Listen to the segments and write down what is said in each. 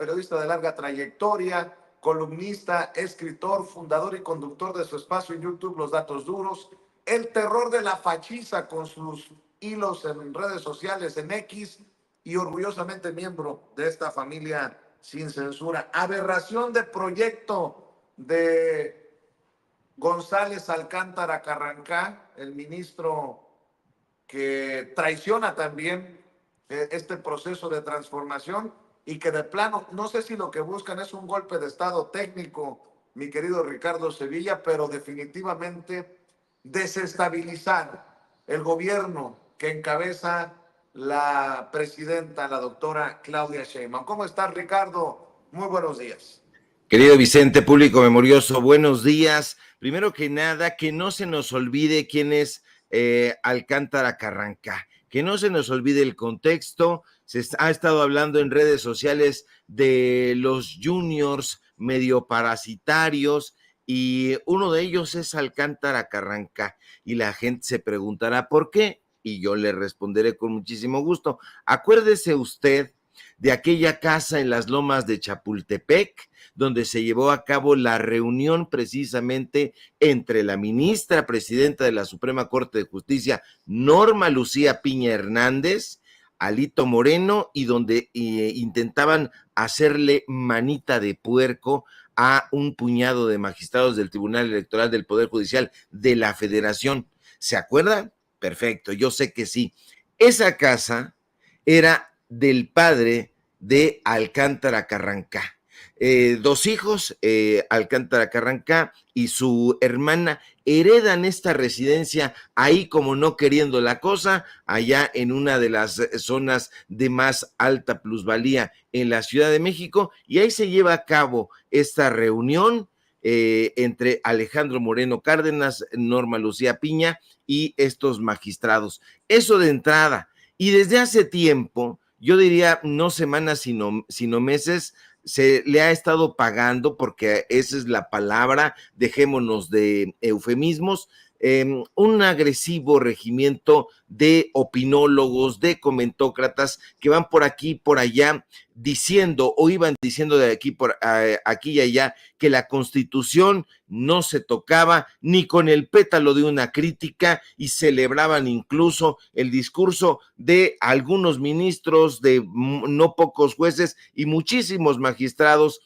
periodista de larga trayectoria, columnista, escritor, fundador y conductor de su espacio en YouTube, Los Datos Duros, el terror de la fachiza con sus hilos en redes sociales, en X, y orgullosamente miembro de esta familia sin censura. Aberración de proyecto de González Alcántara Carrancá, el ministro que traiciona también este proceso de transformación y que de plano, no sé si lo que buscan es un golpe de estado técnico, mi querido Ricardo Sevilla, pero definitivamente desestabilizar el gobierno que encabeza la presidenta, la doctora Claudia Sheinbaum. ¿Cómo estás, Ricardo? Muy buenos días. Querido Vicente, público memorioso, buenos días. Primero que nada, que no se nos olvide quién es Alcántara Carrancá, que no se nos olvide el contexto. Se ha estado hablando en redes sociales de los juniors medio parasitarios y uno de ellos es Alcántara Carrancá y la gente se preguntará ¿por qué? Y yo le responderé con muchísimo gusto. Acuérdese usted de aquella casa en las lomas de Chapultepec, donde se llevó a cabo la reunión precisamente entre la ministra presidenta de la Suprema Corte de Justicia, Norma Lucía Piña Hernández, Alito Moreno, y donde intentaban hacerle manita de puerco a un puñado de magistrados del Tribunal Electoral del Poder Judicial de la Federación. ¿Se acuerdan? Perfecto, yo sé que sí. Esa casa era del padre de Alcántara Carrancá. Dos hijos, Alcántara Carrancá y su hermana, heredan esta residencia ahí como no queriendo la cosa, allá en una de las zonas de más alta plusvalía en la Ciudad de México, y ahí se lleva a cabo esta reunión entre Alejandro Moreno Cárdenas, Norma Lucía Piña y estos magistrados. Eso de entrada. Y desde hace tiempo, yo diría no semanas, sino meses, se le ha estado pagando, porque esa es la palabra, dejémonos de eufemismos, un agresivo regimiento de opinólogos, de comentócratas que van por aquí, por allá, diciendo o iban diciendo de aquí, aquí y allá que la Constitución no se tocaba ni con el pétalo de una crítica, y celebraban incluso el discurso de algunos ministros, de no pocos jueces y muchísimos magistrados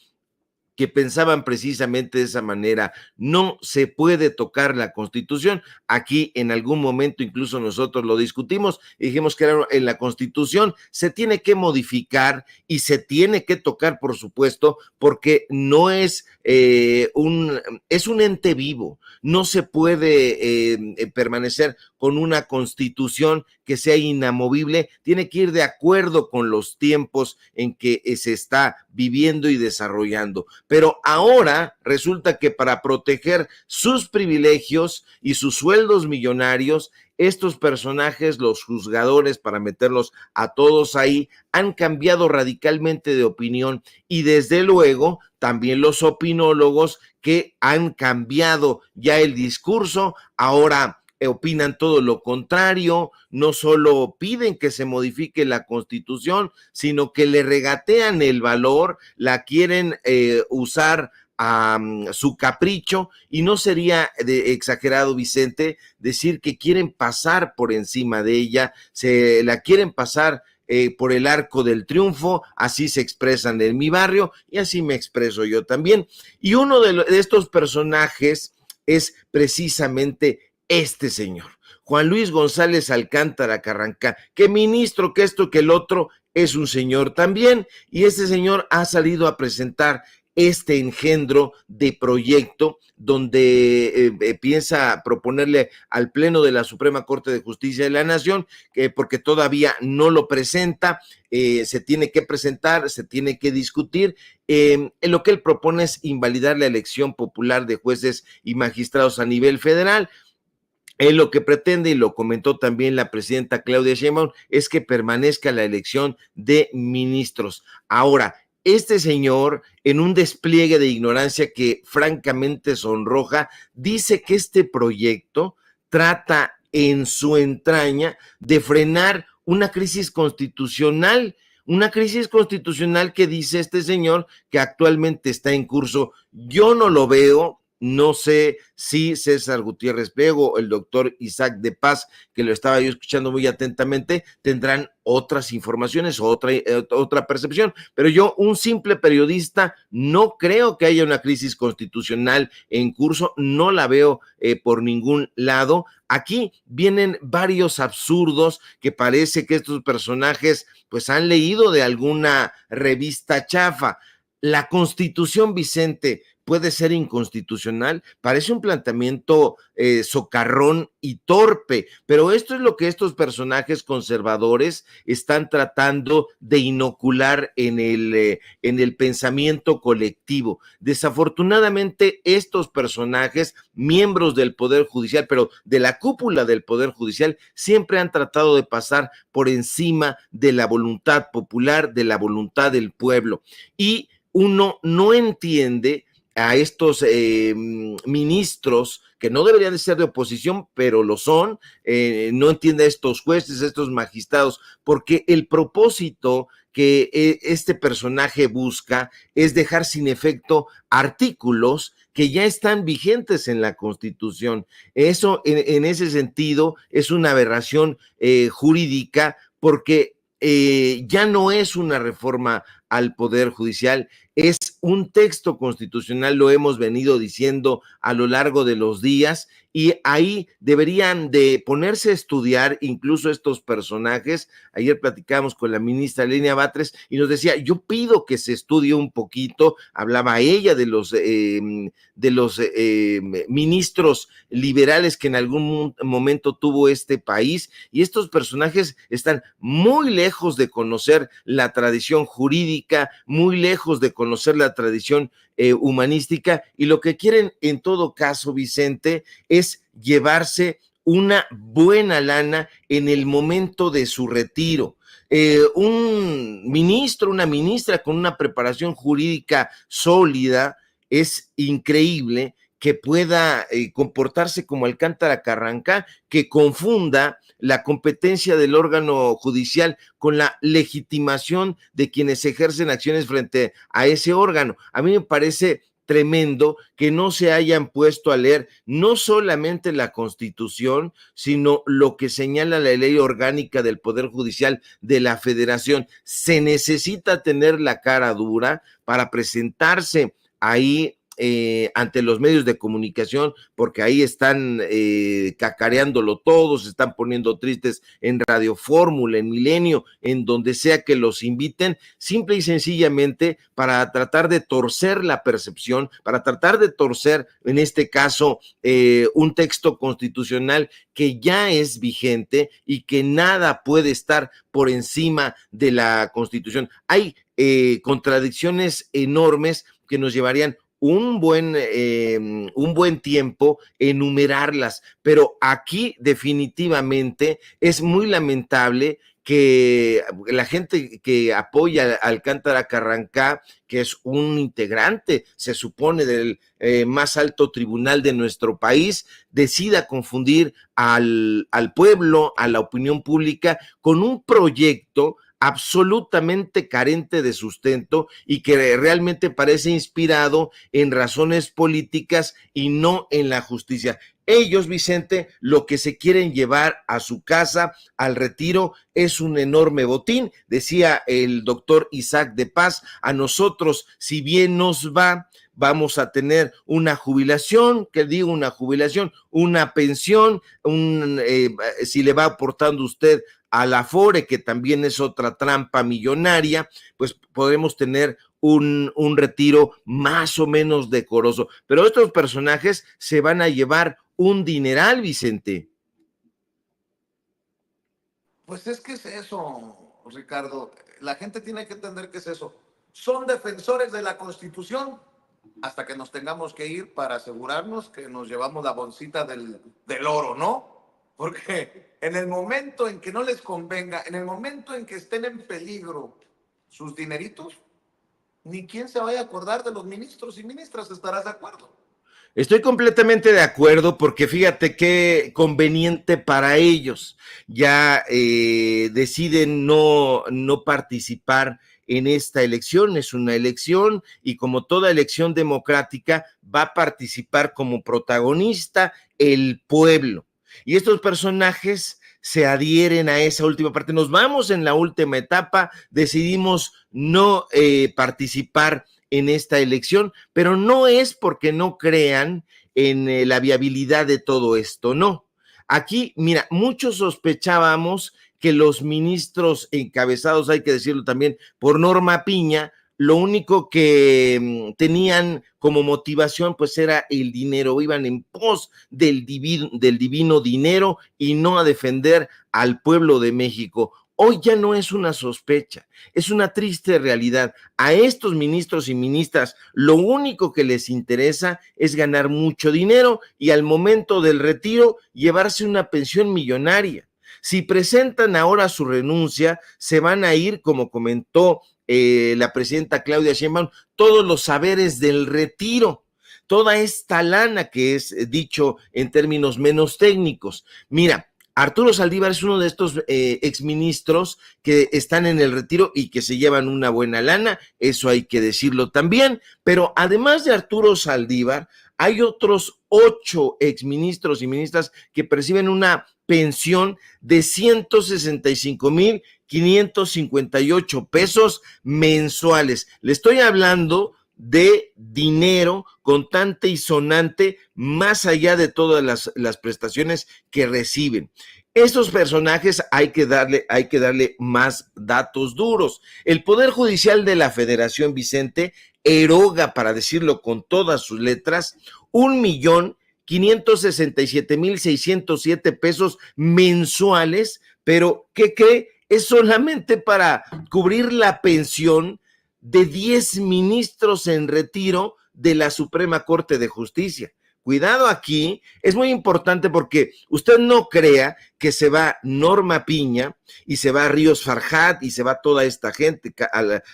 que pensaban precisamente de esa manera. No se puede tocar la Constitución. Aquí en algún momento incluso nosotros lo discutimos y dijimos que en la Constitución se tiene que modificar y se tiene que tocar, por supuesto, porque no es es un ente vivo. No se puede permanecer con una Constitución que sea inamovible. Tiene que ir de acuerdo con los tiempos en que se está viviendo y desarrollando. Pero ahora resulta que para proteger sus privilegios y sus sueldos millonarios, estos personajes, los juzgadores, para meterlos a todos ahí, han cambiado radicalmente de opinión, y desde luego también los opinólogos que han cambiado ya el discurso, ahora opinan todo lo contrario, no solo piden que se modifique la Constitución, sino que le regatean el valor, la quieren usar a su capricho, y no sería exagerado, Vicente, decir que quieren pasar por encima de ella, se la quieren pasar por el arco del triunfo. Así se expresan en mi barrio y así me expreso yo también. Y uno de estos personajes es precisamente este señor, Juan Luis González Alcántara Carrancá, que ministro, que esto, que el otro, es un señor también, y este señor ha salido a presentar este engendro de proyecto donde piensa proponerle al Pleno de la Suprema Corte de Justicia de la Nación, porque todavía no lo presenta, se tiene que presentar, se tiene que discutir. Lo que él propone es invalidar la elección popular de jueces y magistrados a nivel federal. Él lo que pretende, y lo comentó también la presidenta Claudia Sheinbaum, es que permanezca la elección de ministros. Ahora, este señor, en un despliegue de ignorancia que francamente sonroja, dice que este proyecto trata en su entraña de frenar una crisis constitucional, una crisis constitucional que dice este señor que actualmente está en curso. Yo no lo veo. No sé si César Gutiérrez Priego, el doctor Isaac de Paz, que lo estaba yo escuchando muy atentamente, tendrán otras informaciones o otra percepción. Pero yo, un simple periodista, no creo que haya una crisis constitucional en curso, no la veo por ningún lado. Aquí vienen varios absurdos que parece que estos personajes pues han leído de alguna revista chafa. La Constitución, Vicente, puede ser inconstitucional. Parece un planteamiento socarrón y torpe, pero esto es lo que estos personajes conservadores están tratando de inocular en el pensamiento colectivo. Desafortunadamente, estos personajes, miembros del Poder Judicial, pero de la cúpula del Poder Judicial, siempre han tratado de pasar por encima de la voluntad popular, de la voluntad del pueblo. Y uno no entiende a estos ministros que no deberían de ser de oposición, pero lo son, no entiende a estos jueces, a estos magistrados, porque el propósito que este personaje busca es dejar sin efecto artículos que ya están vigentes en la Constitución. Eso, en ese sentido, es una aberración jurídica, porque ya no es una reforma al Poder Judicial, es un texto constitucional, lo hemos venido diciendo a lo largo de los días, y ahí deberían de ponerse a estudiar incluso estos personajes. Ayer platicamos con la ministra Lenia Batres y nos decía, yo pido que se estudie un poquito, hablaba ella de los ministros liberales que en algún momento tuvo este país, y estos personajes están muy lejos de conocer la tradición jurídica, muy lejos de conocer la tradición humanística, y lo que quieren en todo caso, Vicente, es llevarse una buena lana en el momento de su retiro. Un ministro, una ministra con una preparación jurídica sólida, es increíble que pueda comportarse como Alcántara Carrancá, que confunda la competencia del órgano judicial con la legitimación de quienes ejercen acciones frente a ese órgano. A mí me parece tremendo que no se hayan puesto a leer no solamente la Constitución, sino lo que señala la ley orgánica del Poder Judicial de la Federación. Se necesita tener la cara dura para presentarse ahí ante los medios de comunicación, porque ahí están cacareándolo todos, se están poniendo tristes en Radio Fórmula, en Milenio, en donde sea que los inviten, simple y sencillamente para tratar de torcer la percepción, para tratar de torcer, en este caso, un texto constitucional que ya es vigente y que nada puede estar por encima de la Constitución. Hay contradicciones enormes que nos llevarían un buen tiempo enumerarlas, pero aquí definitivamente es muy lamentable que la gente que apoya a Alcántara Carrancá, que es un integrante, se supone, del más alto tribunal de nuestro país, decida confundir al pueblo, a la opinión pública, con un proyecto absolutamente carente de sustento y que realmente parece inspirado en razones políticas y no en la justicia. Ellos, Vicente, lo que se quieren llevar a su casa, al retiro, es un enorme botín. Decía el doctor Isaac de Paz, a nosotros, si bien nos va, vamos a tener una jubilación, que digo una jubilación, una pensión, si le va aportando usted a la Afore, que también es otra trampa millonaria, pues podremos tener un retiro más o menos decoroso. Pero estos personajes se van a llevar un dineral, Vicente. Pues es que es eso, Ricardo. La gente tiene que entender que es eso. Son defensores de la Constitución hasta que nos tengamos que ir para asegurarnos que nos llevamos la bolsita del oro, ¿no? Porque en el momento en que no les convenga, en el momento en que estén en peligro sus dineritos, ni quién se vaya a acordar de los ministros y ministras, ¿estarás de acuerdo? Estoy completamente de acuerdo porque fíjate qué conveniente para ellos. Ya deciden no participar en esta elección. Es una elección y como toda elección democrática va a participar como protagonista el pueblo. Y estos personajes se adhieren a esa última parte. Nos vamos en la última etapa, decidimos no participar en esta elección, pero no es porque no crean en la viabilidad de todo esto, no. Aquí, mira, muchos sospechábamos que los ministros encabezados, hay que decirlo también, por Norma Piña, lo único que tenían como motivación pues era el dinero, iban en pos del divino dinero y no a defender al pueblo de México. Hoy ya no es una sospecha, es una triste realidad. A estos ministros y ministras lo único que les interesa es ganar mucho dinero y al momento del retiro llevarse una pensión millonaria. Si presentan ahora su renuncia, se van a ir, como comentó la presidenta Claudia Sheinbaum, todos los saberes del retiro, toda esta lana que es dicho en términos menos técnicos. Mira, Arturo Saldívar es uno de estos exministros que están en el retiro y que se llevan una buena lana, eso hay que decirlo también, pero además de Arturo Saldívar, hay otros 8 exministros y ministras que perciben una pensión de 165,558 pesos mensuales. Le estoy hablando de dinero contante y sonante más allá de todas las prestaciones que reciben. Estos personajes hay que darle más datos duros. El Poder Judicial de la Federación, Vicente, eroga, para decirlo con todas sus letras, 1,567,607 pesos mensuales, pero ¿qué cree? Es solamente para cubrir la pensión de 10 ministros en retiro de la Suprema Corte de Justicia. Cuidado aquí, es muy importante porque usted no crea que se va Norma Piña y se va Ríos Farjat y se va toda esta gente,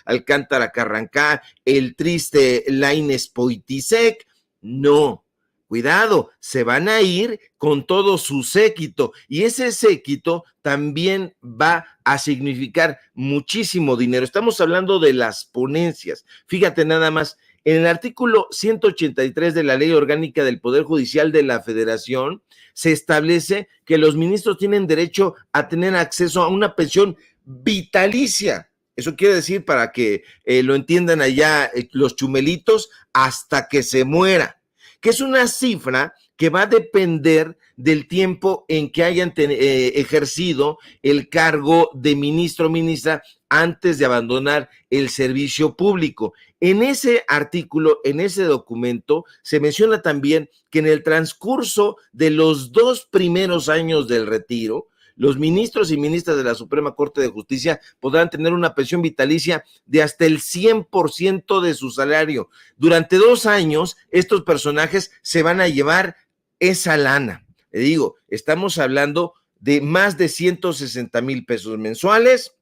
Alcántara Carrancá, el triste Lainez Poitisek. No, cuidado, se van a ir con todo su séquito y ese séquito también va a significar muchísimo dinero. Estamos hablando de las ponencias. Fíjate nada más, en el artículo 183 de la Ley Orgánica del Poder Judicial de la Federación se establece que los ministros tienen derecho a tener acceso a una pensión vitalicia. Eso quiere decir, para que lo entiendan allá los chumelitos, hasta que se muera, que es una cifra que va a depender del tiempo en que hayan ejercido el cargo de ministro o ministra antes de abandonar el servicio público. En ese artículo, en ese documento, se menciona también que en el transcurso de los 2 primeros años del retiro, los ministros y ministras de la Suprema Corte de Justicia podrán tener una pensión vitalicia de hasta el 100% de su salario. Durante 2 años, estos personajes se van a llevar esa lana. Le digo, estamos hablando de más de 160,000 pesos mensuales,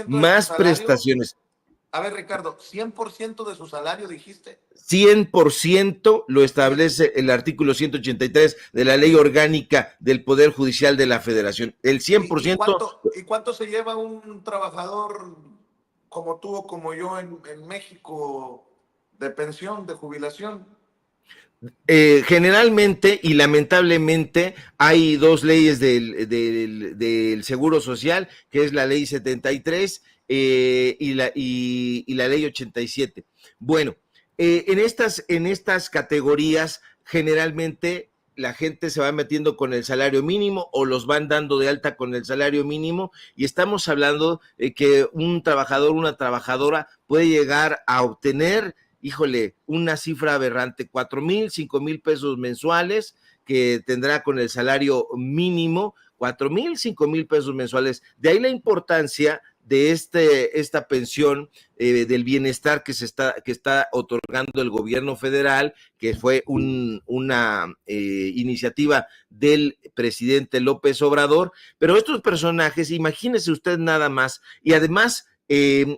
más prestaciones. A ver, Ricardo, 100% de su salario, dijiste. 100% lo establece el artículo 183 de la Ley Orgánica del Poder Judicial de la Federación. El 100%. ¿Y cuánto se lleva un trabajador como tú o como yo en México de pensión, de jubilación? Generalmente y lamentablemente hay 2 leyes del Seguro Social, que es la ley 73 y la ley 87. Bueno, en estas categorías generalmente la gente se va metiendo con el salario mínimo o los van dando de alta con el salario mínimo y estamos hablando de que un trabajador, una trabajadora puede llegar a obtener, híjole, una cifra aberrante, 4,000, 5,000 pesos mensuales que tendrá con el salario mínimo, 4,000, 5,000 pesos mensuales. De ahí la importancia de esta pensión del bienestar que está otorgando el gobierno federal, que fue una iniciativa del presidente López Obrador. Pero estos personajes, imagínese usted nada más, y además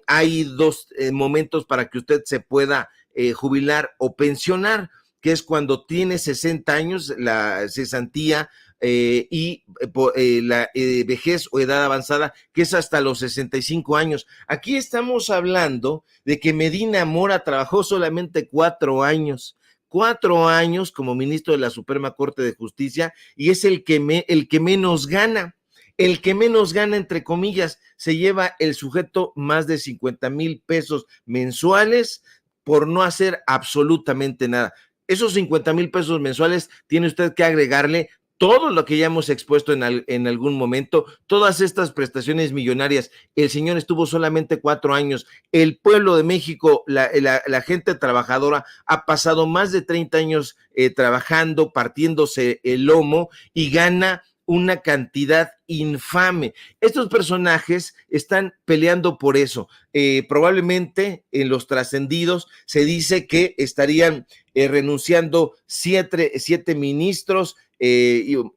hay 2 momentos para que usted se pueda jubilar o pensionar. que es cuando tiene 60 años, la cesantía, y la vejez o edad avanzada, que es hasta los 65 años. Aquí estamos hablando de que Medina Mora trabajó solamente 4 años. 4 años como ministro de la Suprema Corte de Justicia, y es el que menos gana. El que menos gana, entre comillas, se lleva el sujeto más de 50,000 pesos mensuales por no hacer absolutamente nada. Esos 50,000 pesos mensuales tiene usted que agregarle todo lo que ya hemos expuesto en algún momento, todas estas prestaciones millonarias. El señor estuvo solamente 4 años. El pueblo de México, la gente trabajadora, ha pasado más de 30 años trabajando, partiéndose el lomo, y gana una cantidad infame. Estos personajes están peleando por eso. Probablemente en los trascendidos se dice que estarían renunciando siete ministros, un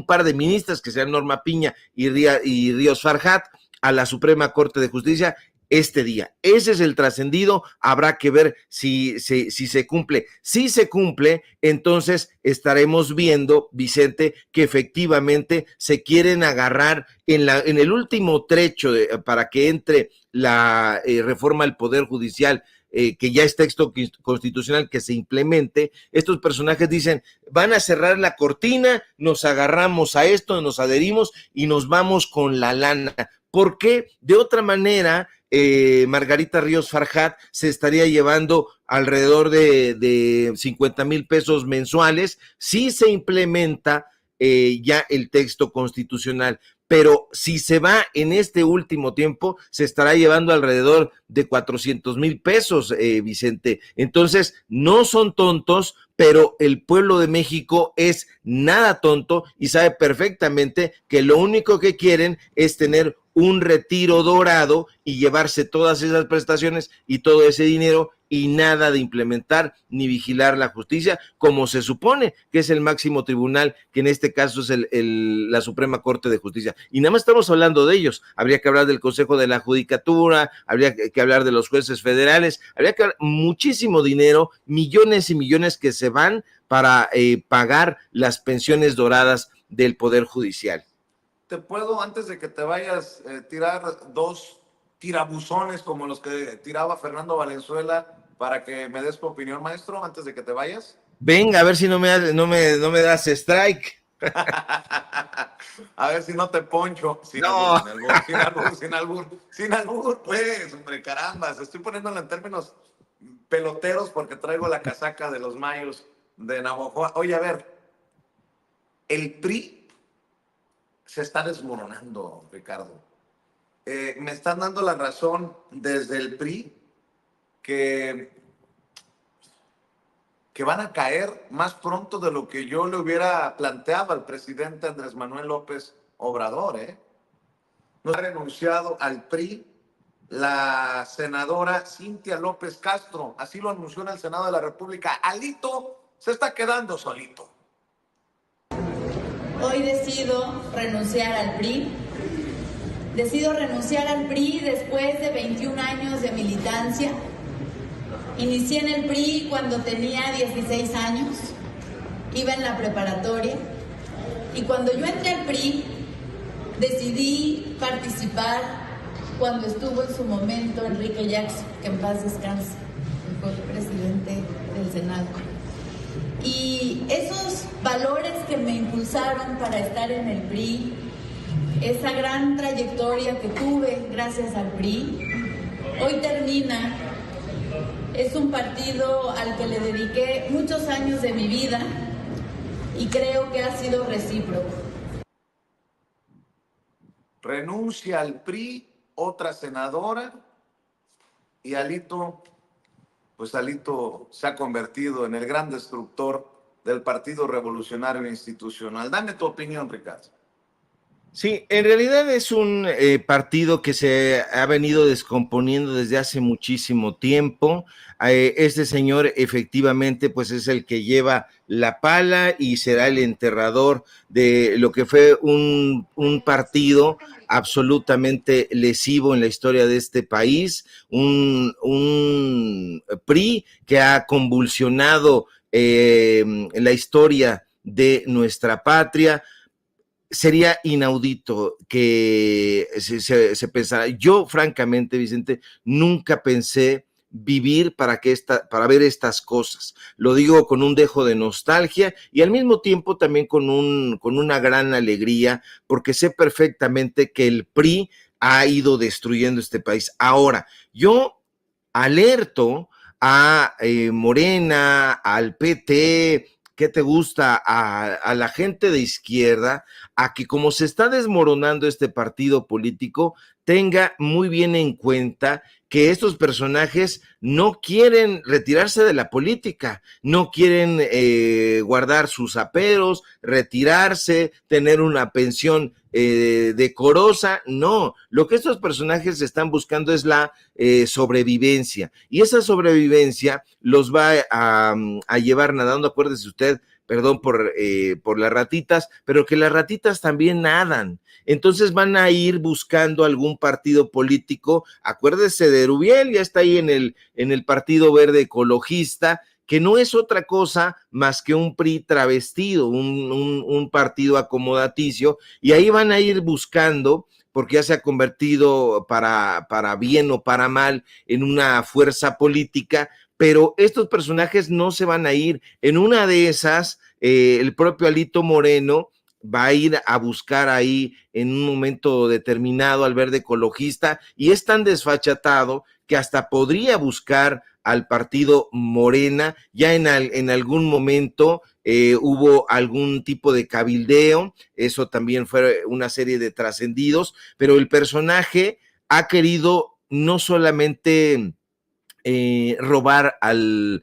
par de ministras, que sean Norma Piña y Ríos Farjat, a la Suprema Corte de Justicia este día. Ese es el trascendido. Habrá que ver si se cumple. Si se cumple, entonces estaremos viendo, Vicente, que efectivamente se quieren agarrar en el último trecho para que entre la reforma al Poder Judicial, que ya es texto constitucional que se implemente. Estos personajes dicen, van a cerrar la cortina, nos agarramos a esto, nos adherimos y nos vamos con la lana. ¿Por qué? De otra manera, Margarita Ríos Farjat se estaría llevando alrededor de 50,000 pesos mensuales si se implementa ya el texto constitucional. Pero si se va en este último tiempo, se estará llevando alrededor de 400,000 pesos, Vicente. Entonces, no son tontos, pero el pueblo de México es nada tonto y sabe perfectamente que lo único que quieren es tener un retiro dorado y llevarse todas esas prestaciones y todo ese dinero, y nada de implementar ni vigilar la justicia, como se supone que es el máximo tribunal, que en este caso es la Suprema Corte de Justicia. Y nada más estamos hablando de ellos. Habría que hablar del Consejo de la Judicatura, habría que hablar de los jueces federales, habría que hablar muchísimo dinero, millones y millones que se van para pagar las pensiones doradas del Poder Judicial. ¿Te puedo, antes de que te vayas, tirar dos tirabuzones como los que tiraba Fernando Valenzuela para que me des tu opinión, maestro, antes de que te vayas? Venga, a ver si no me das strike. A ver si no te poncho. Sin No. albur, sin albur, sin albur, sin albur, pues, hombre, carambas. Estoy poniéndolo en términos peloteros porque traigo la casaca de los Mayos de Navajo. Oye, a ver, el PRI se está desmoronando, Ricardo. Me están dando la razón desde el PRI que van a caer más pronto de lo que yo le hubiera planteado al presidente Andrés Manuel López Obrador. No ha renunciado al PRI la senadora Cintia López Castro, así lo anunció en el Senado de la República. Alito se está quedando solito. Hoy decido renunciar al PRI. Decido renunciar al PRI después de 21 años de militancia. Inicié en el PRI cuando tenía 16 años, iba en la preparatoria, y cuando yo entré al PRI decidí participar cuando estuvo en su momento Enrique Jackson, que en paz descanse, que fue el presidente del Senado. Y esos valores que me impulsaron para estar en el PRI, esa gran trayectoria que tuve gracias al PRI, hoy termina. Es un partido al que le dediqué muchos años de mi vida y creo que ha sido recíproco. Renuncia al PRI otra senadora y Alito se ha convertido en el gran destructor del Partido Revolucionario Institucional. Dame tu opinión, Ricardo. Sí, en realidad es un partido que se ha venido descomponiendo desde hace muchísimo tiempo. Este señor efectivamente pues es el que lleva la pala y será el enterrador de lo que fue un partido absolutamente lesivo en la historia de este país, un PRI que ha convulsionado la historia de nuestra patria. Sería inaudito que se pensara. Yo, francamente, Vicente, nunca pensé vivir para ver estas cosas. Lo digo con un dejo de nostalgia y al mismo tiempo también con una gran alegría, porque sé perfectamente que el PRI ha ido destruyendo este país. Ahora, yo alerto a Morena, al PT, ¿qué te gusta? A la gente de izquierda, a que como se está desmoronando este partido político, tenga muy bien en cuenta que estos personajes no quieren retirarse de la política, no quieren guardar sus aperos, retirarse, tener una pensión decorosa, no. Lo que estos personajes están buscando es la sobrevivencia, y esa sobrevivencia los va a llevar nadando. Acuérdese usted, perdón por las ratitas, pero que las ratitas también nadan. Entonces van a ir buscando algún partido político. Acuérdese de Erubiel, ya está ahí en el Partido Verde Ecologista, que no es otra cosa más que un PRI travestido, un partido acomodaticio, y ahí van a ir buscando, porque ya se ha convertido para bien o para mal en una fuerza política, pero estos personajes no se van a ir. En una de esas, el propio Alito Moreno va a ir a buscar ahí en un momento determinado al Verde Ecologista, y es tan desfachatado que hasta podría buscar al partido Morena. Ya en algún momento hubo algún tipo de cabildeo, eso también fue una serie de trascendidos, pero el personaje ha querido no solamente robar al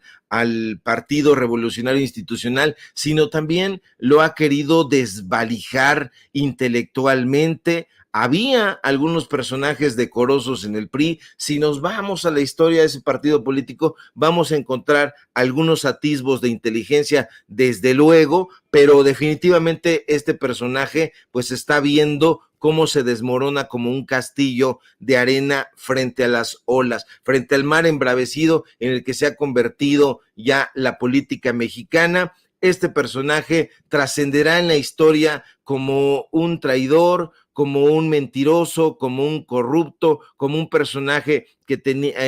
Partido Revolucionario Institucional, sino también lo ha querido desvalijar intelectualmente. Había algunos personajes decorosos en el PRI. Si nos vamos a la historia de ese partido político, vamos a encontrar algunos atisbos de inteligencia, desde luego, pero definitivamente este personaje pues está viendo cómo se desmorona como un castillo de arena frente a las olas, frente al mar embravecido en el que se ha convertido ya la política mexicana. Este personaje trascenderá en la historia como un traidor, como un mentiroso, como un corrupto, como un personaje que tenía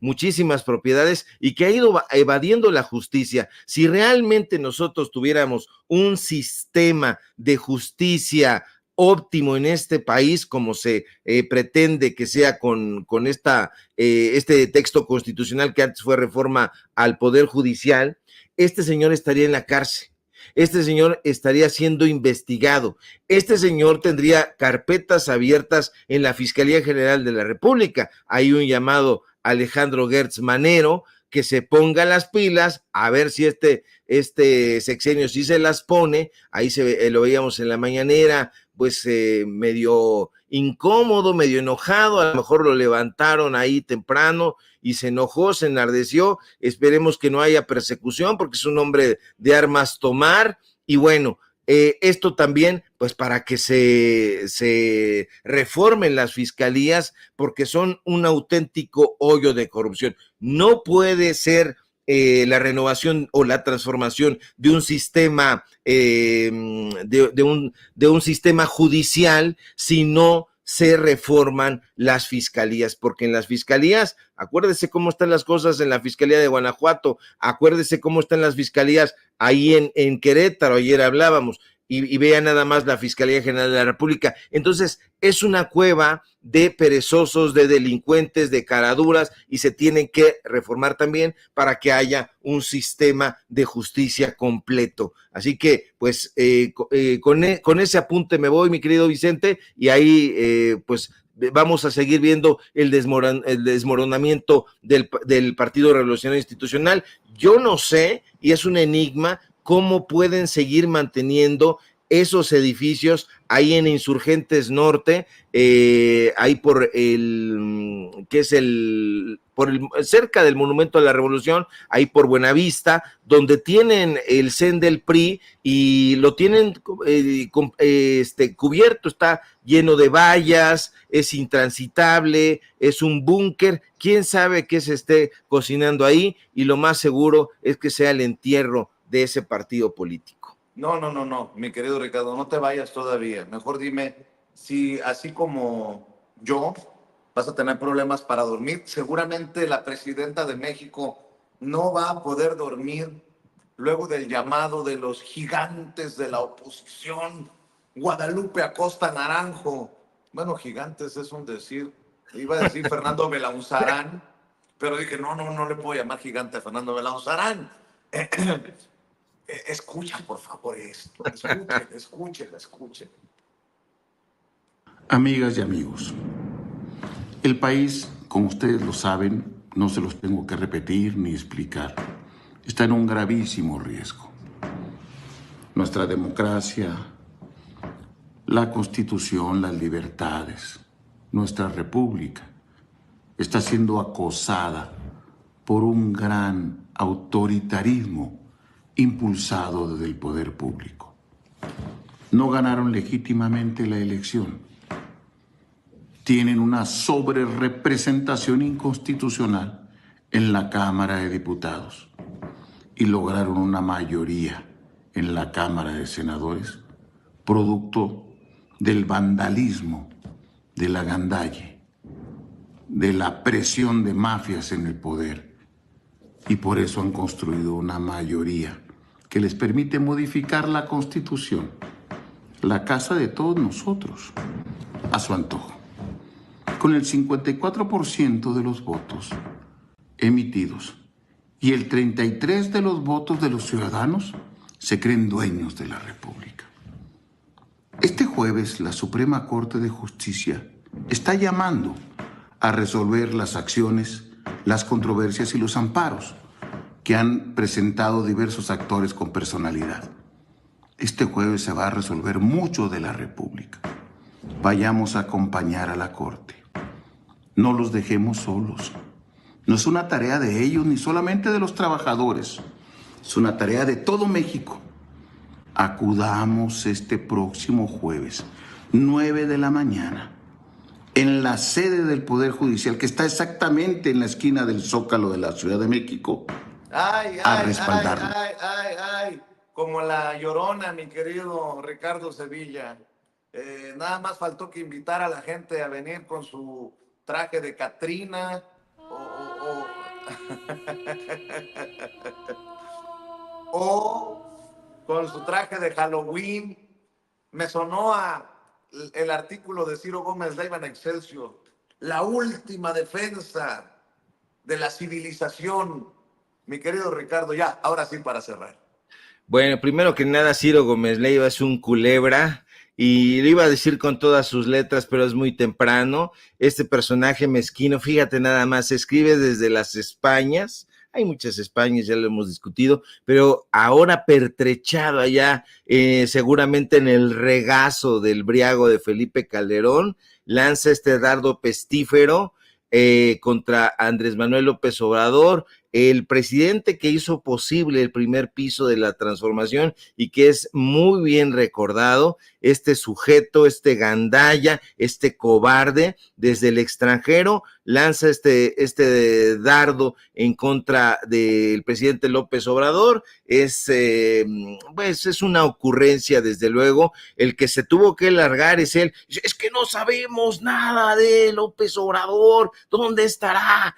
muchísimas propiedades y que ha ido evadiendo la justicia. Si realmente nosotros tuviéramos un sistema de justicia óptimo en este país, como se pretende que sea con este texto constitucional que antes fue reforma al Poder Judicial, este señor estaría en la cárcel, este señor estaría siendo investigado, este señor tendría carpetas abiertas en la Fiscalía General de la República. Hay un llamado a Alejandro Gertz Manero que se ponga las pilas, a ver si este sexenio sí se las pone. Ahí lo veíamos en la mañanera, pues medio incómodo, medio enojado, a lo mejor lo levantaron ahí temprano y se enojó, se enardeció. Esperemos que no haya persecución, porque es un hombre de armas tomar. Y bueno, esto también, pues para que se reformen las fiscalías, porque son un auténtico hoyo de corrupción. No puede ser la renovación o la transformación de un sistema, de un sistema judicial, si no se reforman las fiscalías, porque en las fiscalías, acuérdese cómo están las cosas en la Fiscalía de Guanajuato, acuérdese cómo están las fiscalías ahí en Querétaro, ayer hablábamos, y vea nada más la Fiscalía General de la República. Entonces, es una cueva de perezosos, de delincuentes, de caraduras, y se tienen que reformar también para que haya un sistema de justicia completo. Así que, pues, con ese apunte me voy, mi querido Vicente, y ahí, pues, vamos a seguir viendo el desmoronamiento del Partido Revolucionario Institucional. Yo no sé, y es un enigma, cómo pueden seguir manteniendo esos edificios ahí en Insurgentes Norte, ahí por ¿qué es cerca del Monumento a la Revolución, ahí por Buenavista, donde tienen el CEN del PRI y lo tienen cubierto, está lleno de vallas, es intransitable, es un búnker, quién sabe qué se esté cocinando ahí, y lo más seguro es que sea el entierro de ese partido político. No, mi querido Ricardo, no te vayas todavía. Mejor dime si así como yo vas a tener problemas para dormir. Seguramente la presidenta de México no va a poder dormir luego del llamado de los gigantes de la oposición, Guadalupe Acosta Naranjo. Bueno, gigantes es un decir. Iba a decir Fernando Belaunzarán, pero dije, no le puedo llamar gigante a Fernando Belaunzarán. Escucha, por favor, esto. Escuchen. Amigas y amigos, el país, como ustedes lo saben, no se los tengo que repetir ni explicar, está en un gravísimo riesgo. Nuestra democracia, la Constitución, las libertades, nuestra república, está siendo acosada por un gran autoritarismo impulsado desde el poder público. No ganaron legítimamente la elección. Tienen una sobrerepresentación inconstitucional en la Cámara de Diputados y lograron una mayoría en la Cámara de Senadores, producto del vandalismo, de la gandalle, de la presión de mafias en el poder. Y por eso han construido una mayoría que les permite modificar la Constitución, la casa de todos nosotros, a su antojo. Con el 54% de los votos emitidos y el 33% de los votos de los ciudadanos se creen dueños de la República. Este jueves, la Suprema Corte de Justicia está llamando a resolver las acciones, las controversias y los amparos que han presentado diversos actores con personalidad. Este jueves se va a resolver mucho de la República. Vayamos a acompañar a la Corte. No los dejemos solos. No es una tarea de ellos ni solamente de los trabajadores. Es una tarea de todo México. Acudamos este próximo jueves, 9 de la mañana, en la sede del Poder Judicial, que está exactamente en la esquina del Zócalo de la Ciudad de México, a respaldarlo. Ay, como la Llorona, mi querido Ricardo Sevilla. Nada más faltó que invitar a la gente a venir con su traje de Catrina o con su traje de Halloween. Me sonó el artículo de Ciro Gómez Leiva en Excelsior, la última defensa de la civilización. Mi querido Ricardo, ya, ahora sí para cerrar. Bueno, primero que nada, Ciro Gómez Leiva es un culebra, y lo iba a decir con todas sus letras, pero es muy temprano. Este personaje mezquino, fíjate nada más, se escribe desde las Españas. Hay muchas Españas, ya lo hemos discutido, pero ahora pertrechado allá, seguramente en el regazo del briago de Felipe Calderón, lanza este dardo pestífero contra Andrés Manuel López Obrador, el presidente que hizo posible el primer piso de la transformación y que es muy bien recordado, este sujeto, este gandalla, este cobarde, desde el extranjero lanza este dardo en contra del presidente López Obrador. Pues es una ocurrencia, desde luego. El que se tuvo que largar es él. Es que no sabemos nada de López Obrador, ¿dónde estará?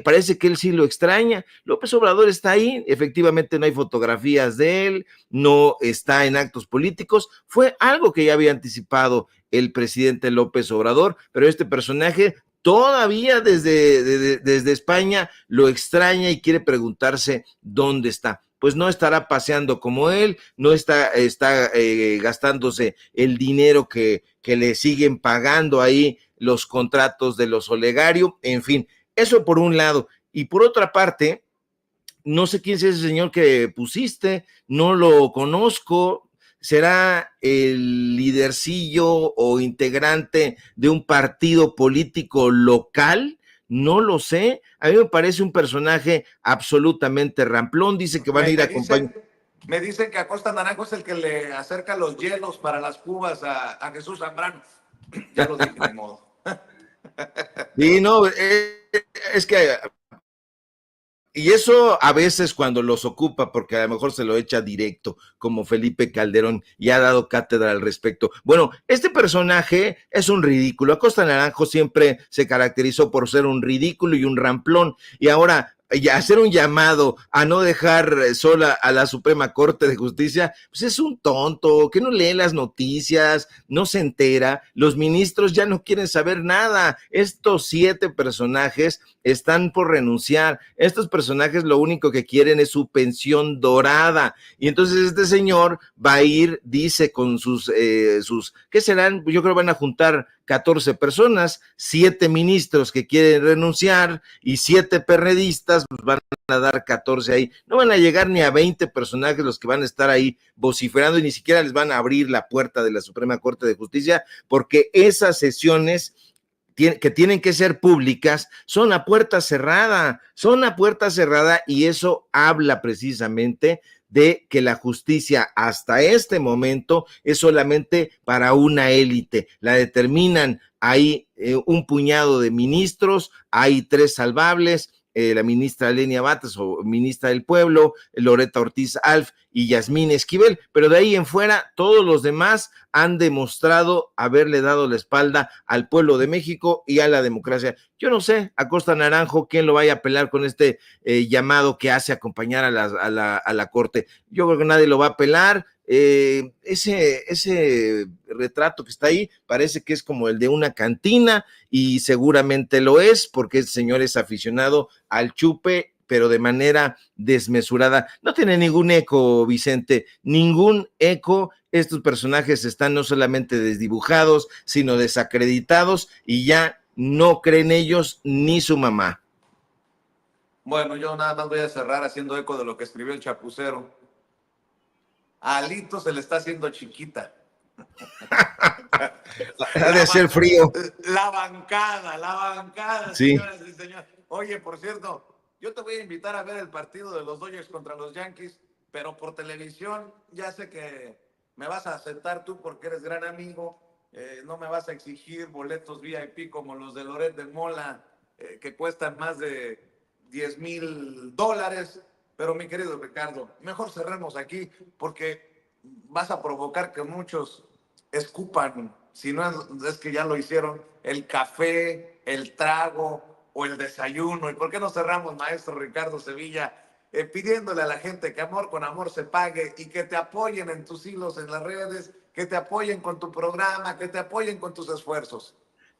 Parece que él sí lo extraña. López Obrador está ahí, efectivamente no hay fotografías de él, no está en actos políticos, fue algo que ya había anticipado el presidente López Obrador, pero este personaje todavía desde España lo extraña y quiere preguntarse dónde está. Pues no estará paseando como él, no está gastándose el dinero que le siguen pagando ahí los contratos de los Olegario, en fin. Eso por un lado. Y por otra parte, no sé quién es ese señor que pusiste, no lo conozco. ¿Será el lidercillo o integrante de un partido político local? No lo sé. A mí me parece un personaje absolutamente ramplón. Dice que van a ir a acompañar. Me dicen que Acosta Naranjo es el que le acerca los hielos para las cubas a Jesús Zambrano. Ya lo dije, de modo. Sí, no, es que y eso a veces cuando los ocupa, porque a lo mejor se lo echa directo, como Felipe Calderón, y ha dado cátedra al respecto. Bueno, este personaje es un ridículo. Acosta Naranjo siempre se caracterizó por ser un ridículo y un ramplón, y ahora hacer un llamado a no dejar sola a la Suprema Corte de Justicia, pues es un tonto, que no lee las noticias, no se entera, los ministros ya no quieren saber nada, estos 7 personajes están por renunciar, estos personajes lo único que quieren es su pensión dorada, y entonces este señor va a ir, dice con sus ¿qué serán? Yo creo que van a juntar 14 personas, 7 ministros que quieren renunciar y 7 perredistas, pues van a dar 14 ahí. No van a llegar ni a 20 personajes los que van a estar ahí vociferando y ni siquiera les van a abrir la puerta de la Suprema Corte de Justicia, porque esas sesiones que tienen que ser públicas, son a puerta cerrada, y eso habla precisamente de que la justicia hasta este momento es solamente para una élite, la determinan hay un puñado de ministros, hay 3 salvables, la ministra Lenia Batres o ministra del Pueblo, Loreta Ortiz Alf y Yasmín Esquivel, pero de ahí en fuera todos los demás han demostrado haberle dado la espalda al pueblo de México y a la democracia. Yo no sé, Acosta Naranjo, quién lo vaya a apelar con este llamado que hace acompañar a la Corte. Yo creo que nadie lo va a apelar. Ese retrato que está ahí parece que es como el de una cantina y seguramente lo es porque el señor es aficionado al chupe, pero de manera desmesurada. No tiene ningún eco, Vicente, ningún eco. Estos personajes están no solamente desdibujados, sino desacreditados y ya no creen ellos ni su mamá. Bueno, yo nada más voy a cerrar haciendo eco de lo que escribió el Chapucero. A Alito se le está haciendo chiquita. Ha de hacer frío. La bancada, sí. Señoras y señores. Oye, por cierto, yo te voy a invitar a ver el partido de los Dodgers contra los Yankees, pero por televisión. Ya sé que me vas a aceptar tú porque eres gran amigo. No me vas a exigir boletos VIP como los de Loret de Mola, que cuestan más de $10,000. Pero mi querido Ricardo, mejor cerremos aquí porque vas a provocar que muchos escupan, si no es que ya lo hicieron, el café, el trago o el desayuno. ¿Y por qué no cerramos, maestro Ricardo Sevilla, pidiéndole a la gente que amor con amor se pague y que te apoyen en tus hilos en las redes, que te apoyen con tu programa, que te apoyen con tus esfuerzos?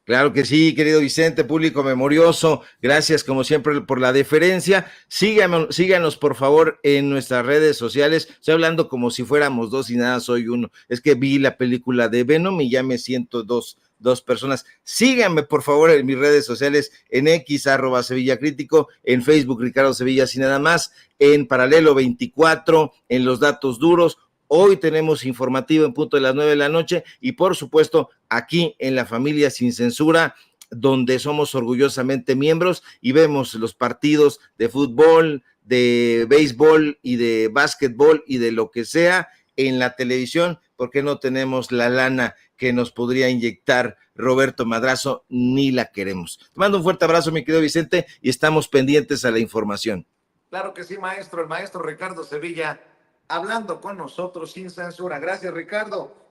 Claro que sí, querido Vicente, público memorioso, gracias como siempre por la deferencia. Síganos por favor en nuestras redes sociales. Estoy hablando como si fuéramos 2 y nada soy uno. Es que vi la película de Venom y ya me siento dos personas. Síganme por favor en mis redes sociales, en X @SevillaCrítico, en Facebook Ricardo Sevilla sin nada más, en Paralelo 24, en Los Datos Duros. Hoy tenemos informativo en punto de las 9 de la noche y por supuesto aquí en La Familia Sin Censura, donde somos orgullosamente miembros y vemos los partidos de fútbol, de béisbol y de básquetbol y de lo que sea en la televisión, porque no tenemos la lana que nos podría inyectar Roberto Madrazo, ni la queremos. Te mando un fuerte abrazo, mi querido Vicente, y estamos pendientes a la información. Claro que sí, maestro, el maestro Ricardo Sevilla, hablando con nosotros sin censura. Gracias, Ricardo.